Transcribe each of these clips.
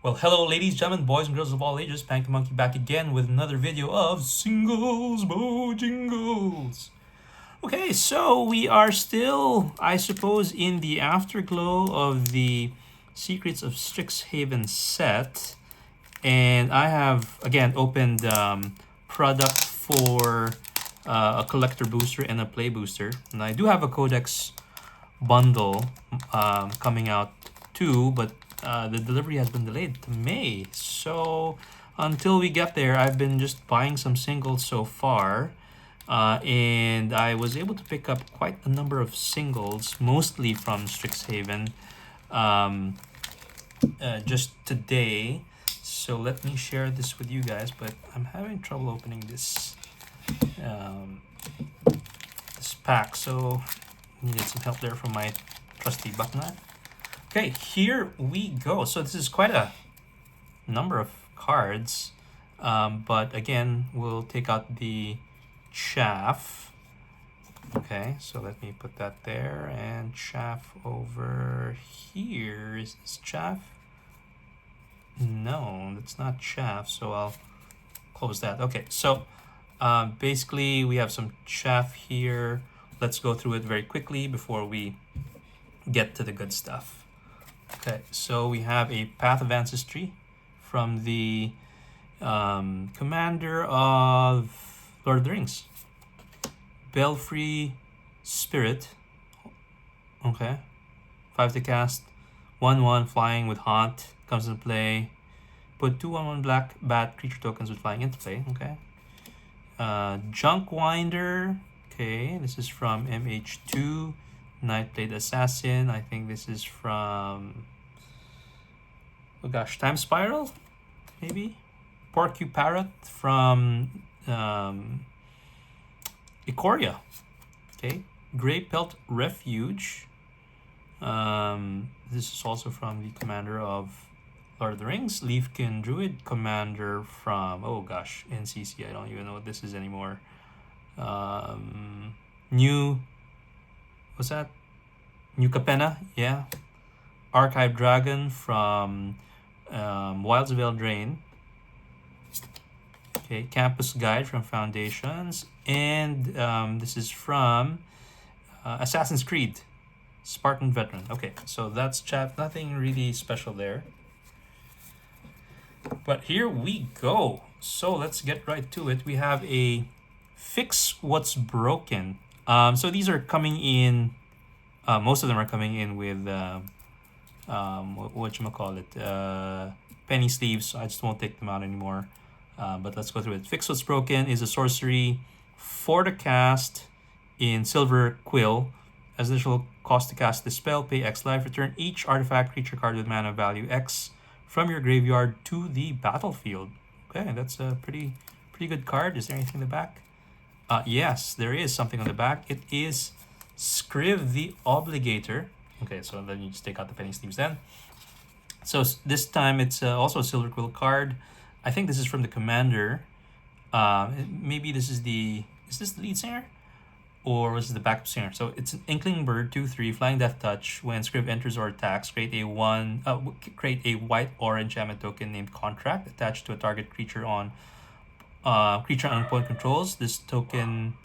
Well, hello, ladies, gentlemen, boys, and girls of all ages. Pank the Monkey back again with another video of Singles Bojingles. Okay, so we are still, I suppose, in the afterglow of the Secrets of Strixhaven set. And I have, again, opened product for a collector booster and a play booster. And I do have a codex bundle coming out too, but the delivery has been delayed to May. So until we get there, I've been just buying some singles so far. And I was able to pick up quite a number of singles, mostly from Strixhaven, just today. So let me share this with you guys, but I'm having trouble opening this this pack, so needed some help there from my trusty bucknut. Okay, here we go. So this is quite a number of cards, but again, we'll take out the chaff. Okay, so let me put that there, and chaff over here. Is this chaff? No, that's not chaff, so I'll close that. Okay, so basically we have some chaff here. Let's go through it very quickly before we get to the good stuff. Okay, so we have a Path of Ancestry from the Commander of Lord of the Rings. Belfry Spirit. Okay, 5 to cast, 1/1 flying with Haunt comes into play. Put 2/1 black bat creature tokens with flying into play. Okay. Junkwinder. Okay, this is from MH2. Nightblade Assassin. I think this is from, oh gosh, Time Spiral, maybe. Porcuparrot from Ikoria. Okay. Grey Pelt Refuge. This is also from the Commander of Lord of the Rings. Leafkin Druid Commander from, oh gosh, NCC. I don't even know what this is anymore. New, what's that? New Capenna, yeah. Archive Dragon from Wilds of Eldraine. Okay, Campus Guide from Foundations. And this is from Assassin's Creed, Spartan Veteran. Okay, so that's chat. Nothing really special there. But here we go. So let's get right to it. We have a Fix What's Broken. So these are coming in, most of them are coming in with, whatchamacallit, penny sleeves. So I just won't take them out anymore. But let's go through it. Fix What's Broken is a sorcery for the cast in Silver Quill. As initial cost to cast this spell, pay X life. Return each artifact creature card with mana value X from your graveyard to the battlefield. Okay, that's a pretty good card. Is there anything in the back? Yes, there is something on the back. It is Scriv the Obligator. Okay, so then you just take out the penny sleeves then. So this time it's also a Silver Quill card. I think this is from the Commander. Maybe this is the... Is this the lead singer? Or was it the backup singer? So it's an Inkling Bird, 2/3, Flying Death Touch. When Scriv enters or attacks, create a white-orange enchantment token named Contract attached to a target creature on opponent controls. This token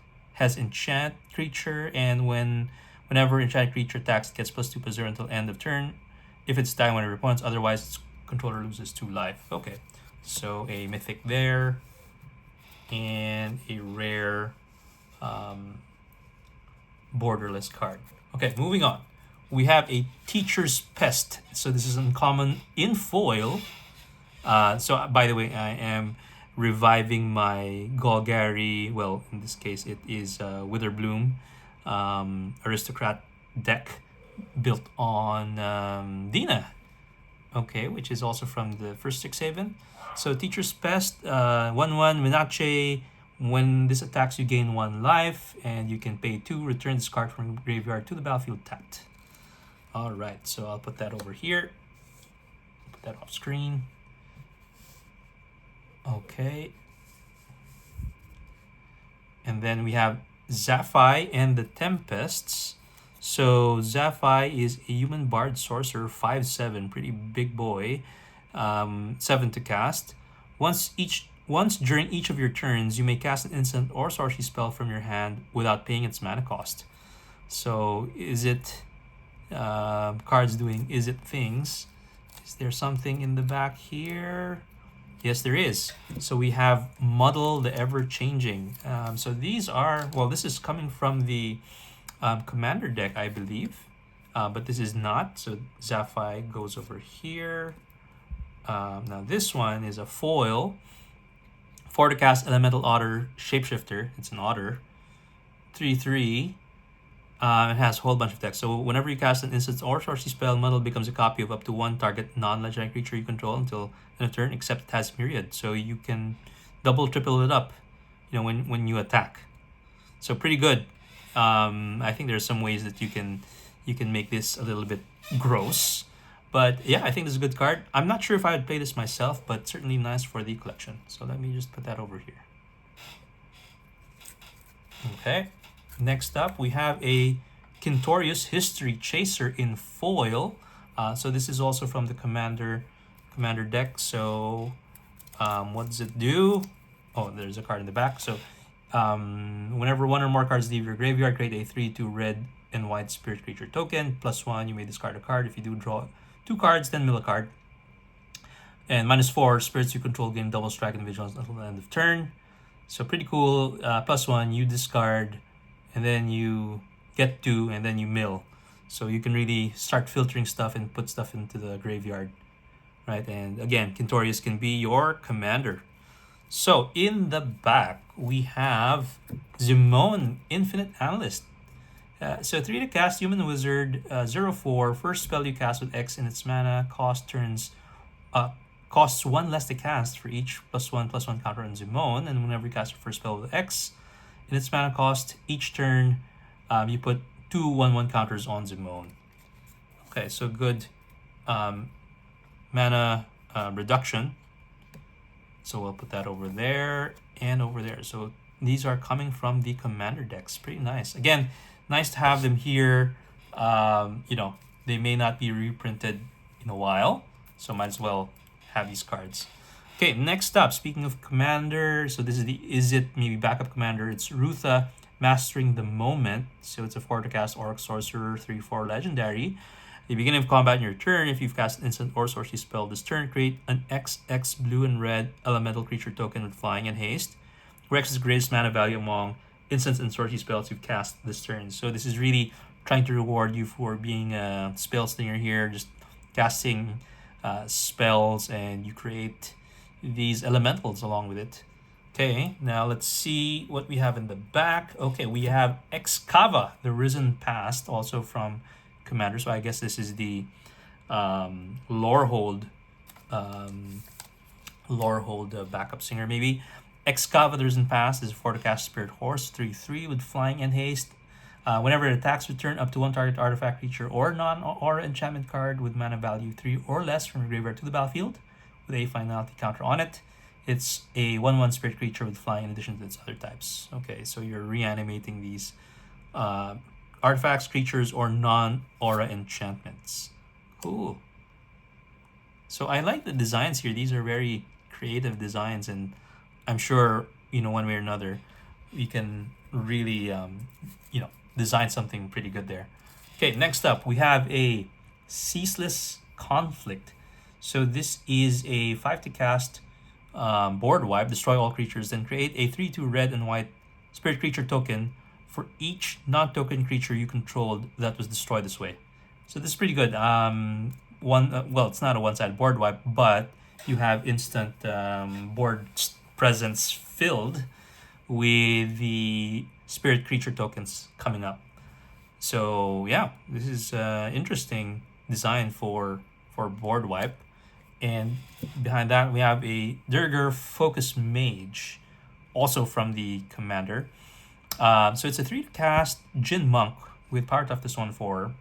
has enchant creature, and whenever enchanted creature attacks, it gets +2/+0 until end of turn. If it's dying one of your opponents, otherwise its controller loses 2 life. Okay, so a mythic there, and a rare borderless card. Okay, moving on. We have a Teacher's Pest. So this is uncommon in foil. So by the way, I am reviving my Golgari. Well, in this case, it is Witherbloom Aristocrat deck built on Dina. Okay, which is also from the first Strixhaven. So Teacher's Pest, 1/1 Minache. When this attacks, you gain 1 life, and you can pay 2. Return this card from graveyard to the battlefield tapped. All right, so I'll put that over here. Put that off screen. Okay. And then we have Zaphi and the Tempests. So Zaphi is a human bard sorcerer, 5/7, pretty big boy. 7 to cast. Once during each of your turns, you may cast an instant or sorcery spell from your hand without paying its mana cost. So is it cards doing is it things? Is there something in the back here? Yes, there is. So we have Muddle the Ever-Changing. So these are, well, this is coming from the Commander deck, I believe. But this is not. So Zaphi goes over here. Now this one is a foil. For to cast Elemental Otter Shapeshifter. It's an otter. 3/3. It has a whole bunch of text. So whenever you cast an instant or sorcery spell, Muddle becomes a copy of up to one target non-legendary creature you control until end of turn, except it has Myriad. So you can double, triple it up, when you attack. So pretty good. I think there's some ways that you can make this a little bit gross. But yeah, I think this is a good card. I'm not sure if I would play this myself, but certainly nice for the collection. So let me just put that over here. Okay. Next up, we have a Kintorius History Chaser in foil. So this is also from the Commander deck. So what does it do? Oh, there's a card in the back. So whenever one or more cards leave your graveyard, create a 3/2 red and white spirit creature token. +1, you may discard a card. If you do draw 2 cards, then mill a card. And -4, spirits you control gain double strike and vigilance until the end of turn. So pretty cool. +1, you discard, and then you get 2, and then you mill. So you can really start filtering stuff and put stuff into the graveyard, right? And again, Kintorius can be your commander. So in the back, we have Zimone, Infinite Analyst. So 3 to cast, Human Wizard, 0/4. First spell you cast with X in its mana costs 1 less to cast for each +1/+1 counter on Zimone. And whenever you cast your first spell with X in its mana cost, each turn you put 2 1/1 counters on Zimone. Okay, so good mana reduction. So we'll put that over there and over there. So these are coming from the Commander decks. Pretty nice. Again, nice to have them here. They may not be reprinted in a while, so might as well have these cards. Okay, next up, speaking of Commander, so this is the maybe backup Commander. It's Rutha, Mastering the Moment. So it's a 4 to cast Orc Sorcerer, 3/4 Legendary. At the beginning of combat in your turn, if you've cast an instant or sorcery spell this turn, create an XX blue and red elemental creature token with flying and haste, where X is the greatest mana value among instants and sorcery spells you've cast this turn. So this is really trying to reward you for being a spell slinger here, just casting spells, and you create these elementals along with it. Okay, now let's see what we have in the back. Okay, we have Excava, the Risen Past, also from Commander. So I guess this is the Lorehold backup singer maybe. Excava, the Risen Past, is 4 to cast Spirit Horse, 3/3 with flying and haste. Whenever it attacks, return up to 1 target artifact, creature, or non-aura enchantment card with mana value 3 or less from your graveyard to the battlefield with a finality counter on it. It's a 1/1 spirit creature with flying in addition to its other types. Okay, so you're reanimating these artifacts, creatures, or non-aura enchantments. Cool. So I like the designs here. These are very creative designs, and I'm sure, one way or another, we can really, design something pretty good there. Okay, next up, we have a Ceaseless Conflict. So this is a 5 to cast board wipe, destroy all creatures, then create a 3/2 red and white spirit creature token for each non-token creature you controlled that was destroyed this way. So this is pretty good. It's not a one-sided board wipe, but you have instant board presence filled with the spirit creature tokens coming up. So yeah, this is interesting design for board wipe. And behind that, we have a Durger Focus Mage, also from the Commander. So it's a 3 to cast Jin Monk with power toughness 1/4,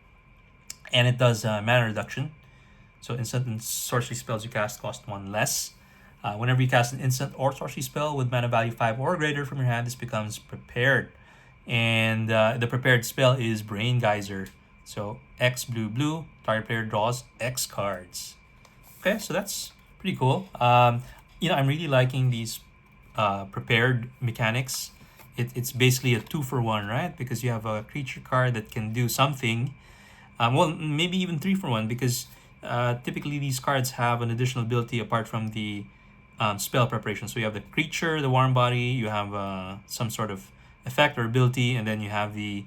and it does mana reduction. So instant and sorcery spells you cast cost 1 less. Whenever you cast an instant or sorcery spell with mana value 5 or greater from your hand, this becomes prepared. And the prepared spell is Brain Geyser. So X blue, target player draws X cards. Okay, so that's pretty cool. I'm really liking these prepared mechanics. It's basically a 2-for-1, right? Because you have a creature card that can do something. Well, maybe even 3-for-1, because typically these cards have an additional ability apart from the spell preparation. So you have the creature, the warm body, you have some sort of effect or ability, and then you have the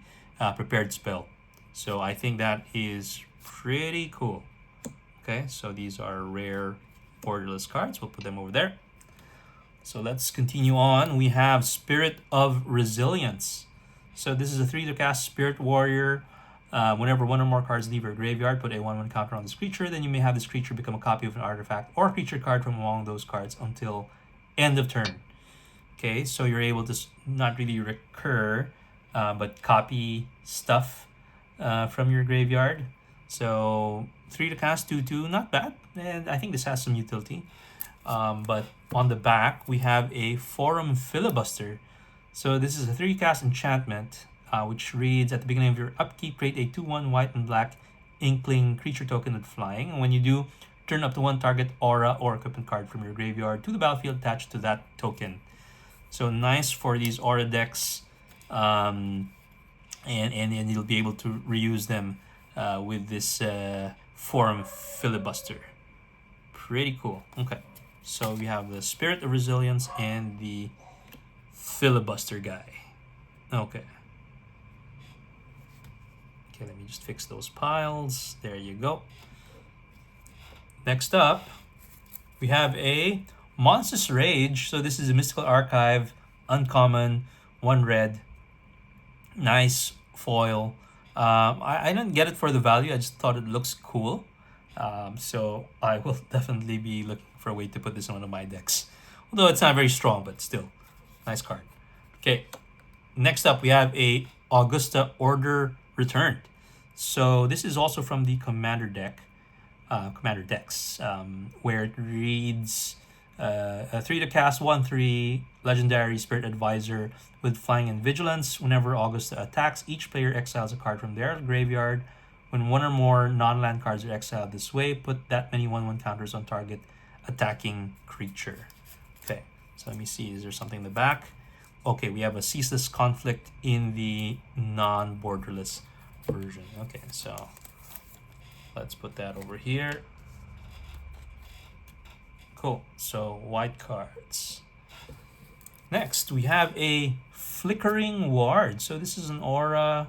prepared spell. So I think that is pretty cool. Okay, so these are rare borderless cards. We'll put them over there. So let's continue on. We have Spirit of Resilience. So this is a 3 to cast Spirit Warrior. Whenever one or more cards leave your graveyard, put a 1/1 counter on this creature. Then you may have this creature become a copy of an artifact or creature card from among those cards until end of turn. Okay, so you're able to not really recur, but copy stuff from your graveyard. So 3 to cast, 2/2, not bad. And I think this has some utility. But on the back, we have a Forum Filibuster. So this is a 3-cast enchantment, which reads, at the beginning of your upkeep, create a 2/1 white and black Inkling creature token with flying. And when you do, turn up to one target aura or equipment card from your graveyard to the battlefield attached to that token. So nice for these aura decks, and you'll be able to reuse them with this Forum Filibuster. Pretty cool. Okay, so we have the Spirit of Resilience and the Filibuster guy. Okay, let me just fix those piles. There you go. Next up, we have a Monstrous Rage. So this is a Mystical Archive, uncommon, 1 red. Nice foil. I didn't get it for the value. I just thought it looks cool. So I will definitely be looking for a way to put this in one of my decks. Although it's not very strong, but still, nice card. Okay, next up we have a Augusta Order Returned. So this is also from the Commander deck, Commander decks, where it reads a 3 to cast, 1/3 legendary Spirit Advisor with flying and vigilance. Whenever Augusta attacks, each player exiles a card from their graveyard. When one or more non-land cards are exiled this way, put that many 1/1 counters on target attacking creature. Okay, so let me see, is there something in the back? Okay, we have a Ceaseless Conflict in the non-borderless version. Okay, so let's put that over here. Cool, so white cards. Next, we have a Flickering Ward. So this is an aura,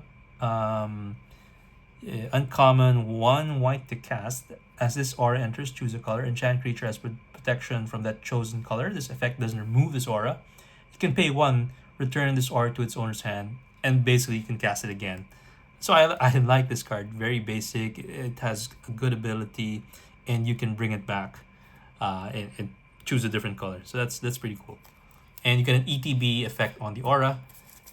uncommon, 1 white to cast. As this aura enters, choose a color. Enchant creature has protection from that chosen color. This effect doesn't remove this aura. You can pay 1, return this aura to its owner's hand, and basically you can cast it again. So I like this card. Very basic. It has a good ability, and you can bring it back and choose a different color. So that's pretty cool. And you get an ETB effect on the aura.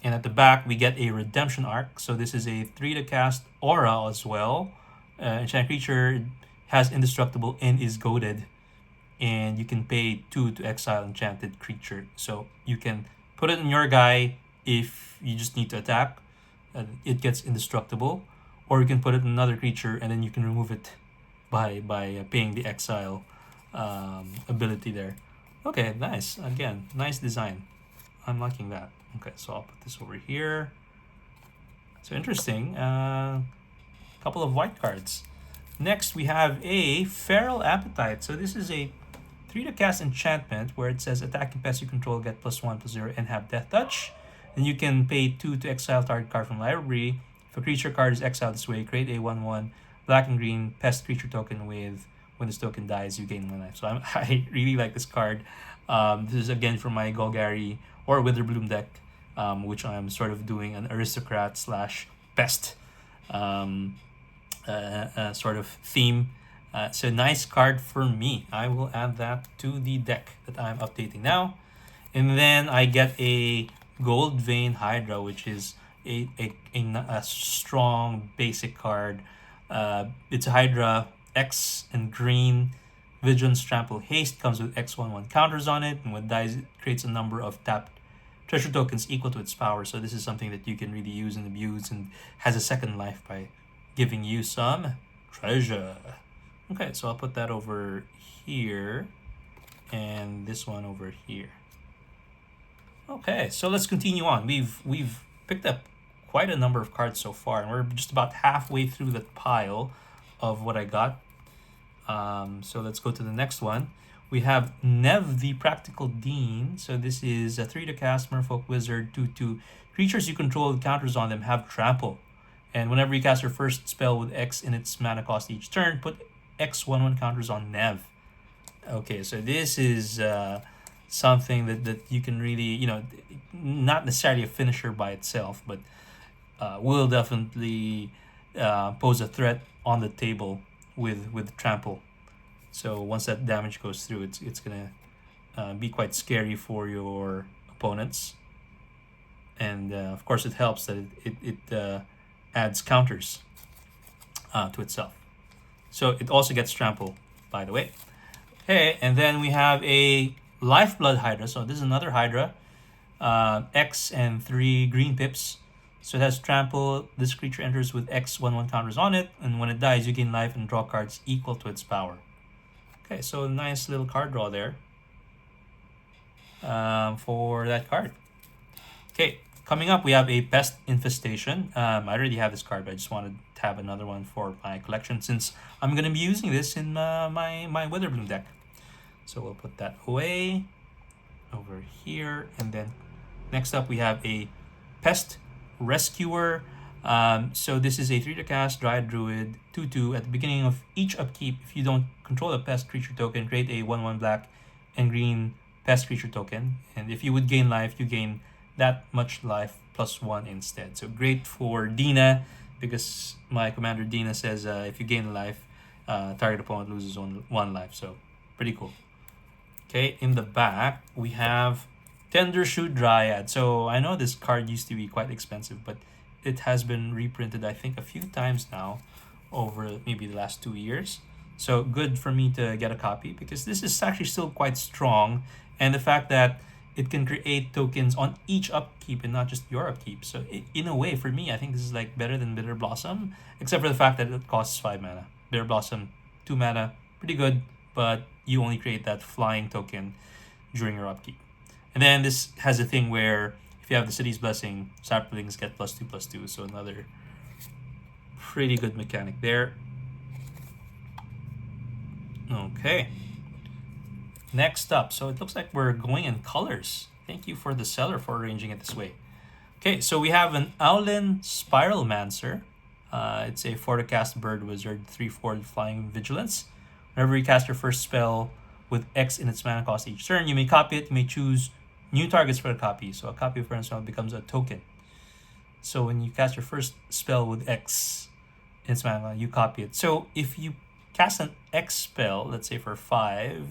And at the back, we get a Redemption Arc. So this is a 3 to cast aura as well. Enchant creature has indestructible and is goaded. And you can pay 2 to exile enchanted creature. So you can put it in your guy if you just need to attack. It gets indestructible. Or you can put it in another creature and then you can remove it by paying the exile ability there. Okay, nice. Again, nice design. I'm liking that. Okay, so I'll put this over here. So interesting. Couple of white cards. Next, we have a Feral Appetite. So this is a 3 to cast enchantment where it says attacking pest you control get +1/+0 and have Death Touch. And you can pay 2 to exile target card from library. If a creature card is exiled this way, create a 1/1 black and green pest creature token with, when this token dies, you gain 1 life. So I really like this card. This is again from my Golgari or Witherbloom deck, which I'm sort of doing an aristocrat / pest sort of theme. So nice card for me. I will add that to the deck that I'm updating now. And then I get a Gold Vein Hydra, which is a strong basic card. It's a Hydra, X and green, Vigilance, Trample, Haste, comes with X/1/1 counters on it, and when it dies, it creates a number of tapped treasure tokens equal to its power. So this is something that you can really use and abuse, and has a second life by giving you some treasure. Okay, so I'll put that over here. and this one over here. Okay, so let's continue on. We've picked up quite a number of cards so far, and we're just about halfway through the pile of what I got. So let's go to the next one. We have Nev, the Practical Dean. So this is a 3 to cast Merfolk Wizard 2/2. Creatures you control with counters on them have trample. And whenever you cast your first spell with X in its mana cost each turn, put X/1/1 counters on Nev. Okay, so this is something that you can really, not necessarily a finisher by itself, but will definitely pose a threat on the table with trample. So once that damage goes through, it's gonna be quite scary for your opponents. And of course, it helps that it adds counters to itself. So it also gets trample, by the way. Okay, and then we have a Lifeblood Hydra. So this is another Hydra. X and 3 green pips. So it has trample. This creature enters with X/1/1 counters on it, and when it dies, you gain life and draw cards equal to its power. Okay, so a nice little card draw there for that card. Okay, coming up, we have a Pest Infestation. I already have this card, but I just wanted to have another one for my collection since I'm going to be using this in my Witherbloom deck. So we'll put that away over here. And then next up, we have a Pest Rescuer. So this is a 3 to cast Dryad Druid 2/2. At the beginning of each upkeep, if you don't control a pest creature token, create a 1/1 black and green pest creature token. And if you would gain life, you gain that much life +1 instead. So great for Dina, because my commander Dina says if you gain life, target opponent loses one life. So pretty cool. Okay, in the back, we have Tendershoot Dryad. So I know this card used to be quite expensive, but it has been reprinted, I think, a few times now over maybe the last 2 years. So good for me to get a copy, because this is actually still quite strong. And the fact that it can create tokens on each upkeep and not just your upkeep. So in a way, for me, I think this is like better than Bitter Blossom, except for the fact that it costs 5 mana. Bitter Blossom, 2 mana, pretty good, but you only create that flying token during your upkeep. And then this has a thing where if you have the City's Blessing, saplings get +2/+2. So another pretty good mechanic there. Okay. Next up, so it looks like we're going in colors. Thank you for the seller for arranging it this way. Okay, so we have an Owlin Spiralmancer. It's a 4 to cast bird wizard, 3/4 flying vigilance. Whenever you cast your first spell with X in its mana cost each turn, you may copy it. You may choose new targets for a copy. So a copy of spell becomes a token. So when you cast your first spell with X in its mana, you copy it. So if you cast an X spell, let's say for 5,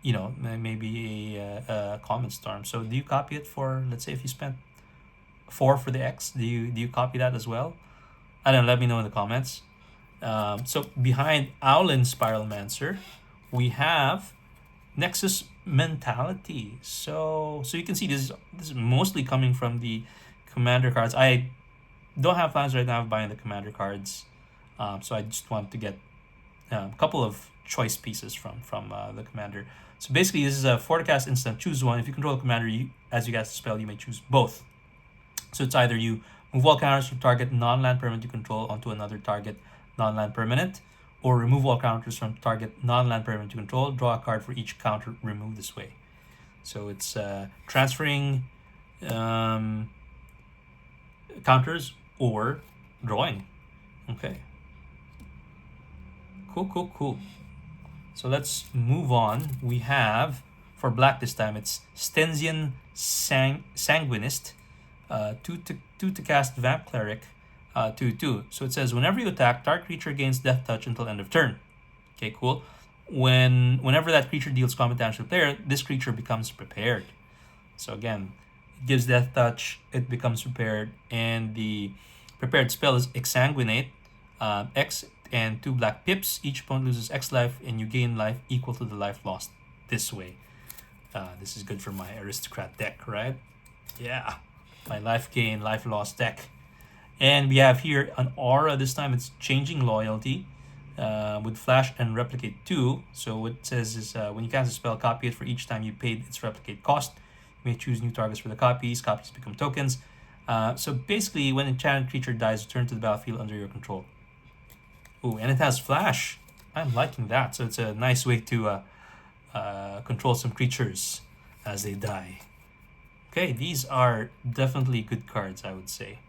maybe a Common Storm. So do you copy it for, let's say if you spent 4 for the X, do you copy that as well? I don't know, let me know in the comments. So behind Owlin Spiralmancer, we have Nexus Mentality. So you can see this is mostly coming from the commander cards. I don't have plans right now of buying the commander cards. So I just want to get a couple of choice pieces from the commander. So basically, this is a 4 to cast instant. Choose one. If you control a commander, as you cast a spell, you may choose both. So it's either you move all counters from target non-land permanent you control onto another target non-land permanent, or remove all counters from target non-land permanent you control. Draw a card for each counter removed this way. So it's transferring counters or drawing. Okay. Cool. So let's move on. We have, for black this time, it's Stensian Sanguinist, 2 to cast Vamp Cleric, 2/2. So it says, whenever you attack, target creature gains Death Touch until end of turn. Okay, cool. Whenever that creature deals combat damage to the player, this creature becomes prepared. So again, it gives Death Touch, it becomes prepared, and the prepared spell is Exsanguinate, X and 2 black pips. Each opponent loses X life, and you gain life equal to the life lost this way. This is good for my Aristocrat deck, right? Yeah, my life gain, life lost deck. And we have here an aura. This time it's Changing Loyalty. with flash and replicate 2. So what it says is when you cast a spell, copy it for each time you paid its replicate cost. You may choose new targets for the copies. Copies become tokens. So basically, when an enchanted creature dies, return to the battlefield under your control. Ooh, and it has flash. I'm liking that. So it's a nice way to control some creatures as they die. Okay, these are definitely good cards, I would say.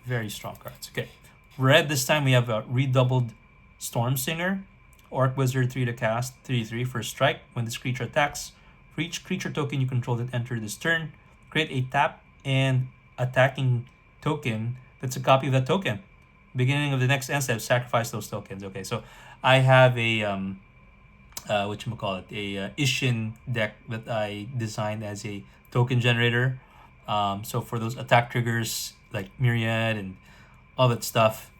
Very strong cards. Okay, red this time we have a redoubled Storm Singer. Orc Wizard 3 to cast, 3/3 for strike. When this creature attacks, for each creature token you control that enter this turn, create a tap and attacking token that's a copy of that token. Beginning of the next end step, sacrifice those tokens. Okay, so I have a a Ishin deck that I designed as a token generator. So for those attack triggers like Myriad and all that stuff,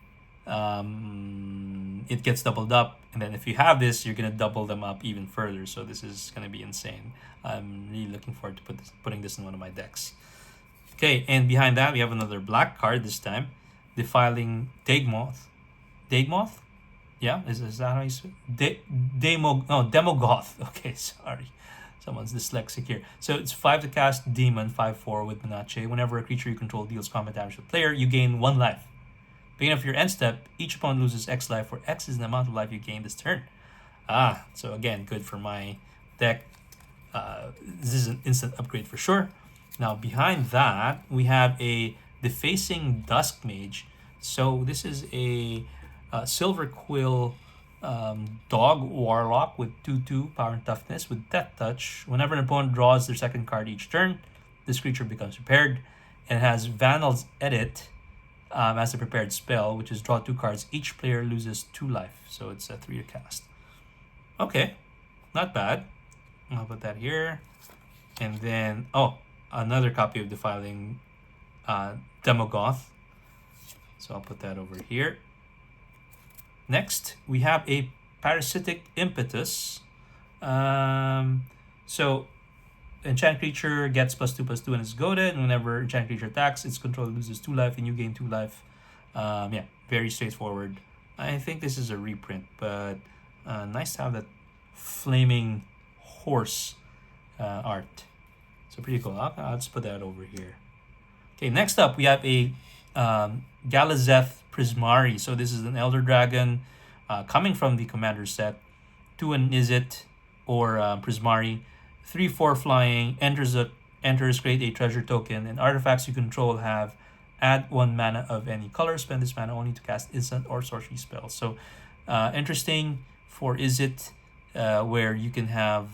it gets doubled up, and then if you have this, you're gonna double them up even further. So this is gonna be insane. I'm really looking forward to putting this in one of my decks. Okay, and behind that we have another black card this time, Defiling Dagomoth. Dagomoth? Yeah, is that how you say it? Demogoth. Okay, sorry. Someone's dyslexic here. So it's 5 to cast Demon, 5/4 with Menace. Whenever a creature you control deals combat damage to the player, you gain 1 life. Beginning of your end step, each opponent loses X life, where X is the amount of life you gain this turn. So again, good for my deck. This is an instant upgrade for sure. Now behind that, we have a Defacing Dusk Mage. So this is a Silver Quill dog warlock with 2/2 power and toughness with Death Touch. Whenever an opponent draws their second card each turn, this creature becomes prepared, and it has Vandal's Edit as a prepared spell, which is draw 2 cards. Each player loses 2 life, so it's a 3 to cast. Okay, not bad. I'll put that here, and then another copy of Defiling Demogoth. So I'll put that over here. Next, we have a Parasitic Impetus. So, enchant creature gets +2/+2 and is goaded. And whenever enchant creature attacks, its controller loses 2 life and you gain 2 life. Yeah, very straightforward. I think this is a reprint, but nice to have that flaming horse art. So pretty cool. I'll just put that over here. Okay, next up we have a Galazeth Prismari. So this is an Elder Dragon coming from the Commander set. 2 an Izzet or Prismari. 3/4 flying. Enters, create a treasure token. And artifacts you control have add 1 mana of any color. Spend this mana only to cast instant or sorcery spells. So interesting for Izzet, where you can have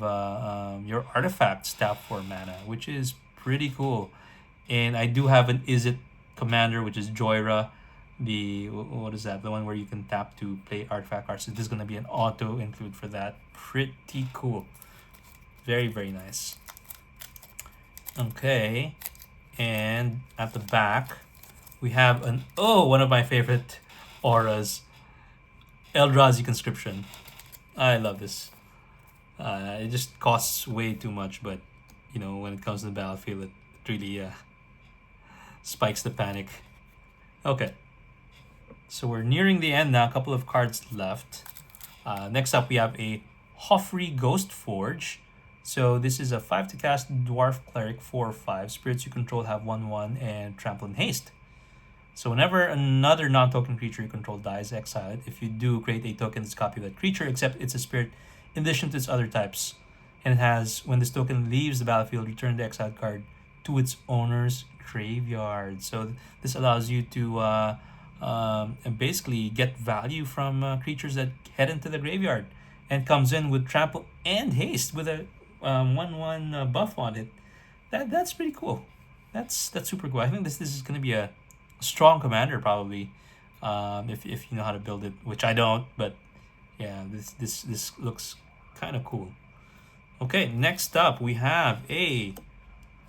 your artifacts tap for mana, which is pretty cool. And I do have an Izzet Commander, which is Joyra. What is that? The one where you can tap to play artifact cards. So this is going to be an auto include for that. Pretty cool. Very, very nice. Okay. And at the back, we have one of my favorite auras, Eldrazi Conscription. I love this. It just costs way too much, but when it comes to the battlefield, it really spikes the panic. Okay. So we're nearing the end now. A couple of cards left. Next up, we have a Hoffrey Ghost Forge. So this is a 5 to cast Dwarf Cleric 4/5. Spirits you control have 1/1 and trample and haste. So whenever another non-token creature you control dies, exile it. If you do, create a token that's a copy of that creature, except it's a spirit in addition to its other types. And it has, when this token leaves the battlefield, return the exiled card to its owner's graveyard. So this allows you to basically get value from creatures that head into the graveyard, and comes in with trample and haste with a 1/1 buff on it. That's pretty cool. That's super cool. I think this is going to be a strong commander probably, if you know how to build it, which I don't. But yeah, this looks kind of cool. Okay, next up we have a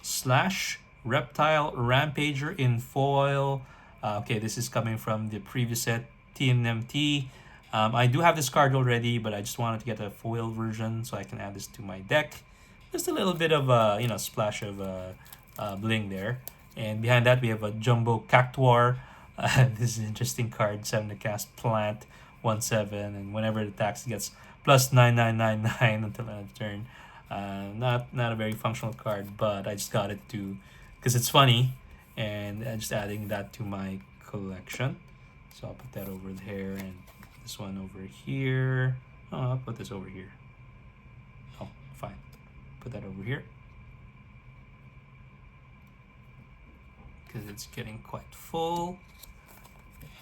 Slash Reptile Rampager in foil. Okay, this is coming from the previous set, TNMT. I do have this card already, but I just wanted to get a foil version so I can add this to my deck. Just a little bit of splash of bling there. And behind that we have a Jumbo Cactuar. This is an interesting card. 7 to cast Plant. 1/7, and whenever it attacks, it gets plus 9999 until end of turn. Not a very functional card, but I just got it to because it's funny, and I'm just adding that to my collection. So I'll put that over there, and this one over here. Oh, I'll put this over here. Oh, fine. Put that over here because it's getting quite full.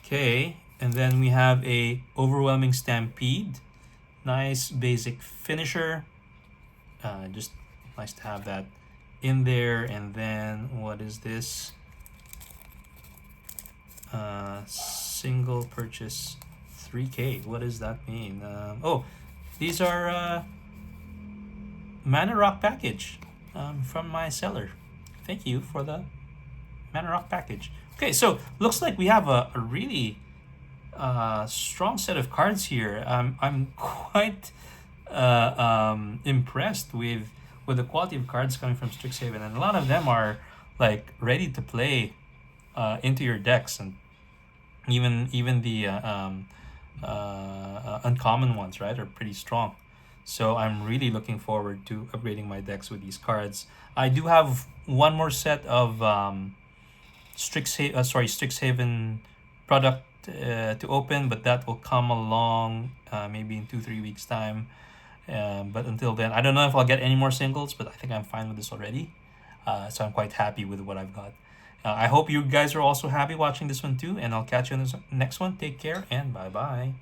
Okay, and then we have a Overwhelming Stampede. Nice basic finisher. Just nice to have that in there. And then what is this? Single purchase 3K. What does that mean? Oh, these are Mana Rock package from my seller. Thank you for the Mana Rock package. Okay, so looks like we have a really strong set of cards here. I'm quite impressed with the quality of cards coming from Strixhaven, and a lot of them are like ready to play into your decks, and even the uncommon ones, right, are pretty strong. So I'm really looking forward to upgrading my decks with these cards. I do have one more set of Strixhaven product to open, but that will come along maybe in 2-3 weeks time. But until then, I don't know if I'll get any more singles, but I think I'm fine with this already. So I'm quite happy with what I've got. I hope you guys are also happy watching this one too, and I'll catch you in the next one. Take care and bye bye.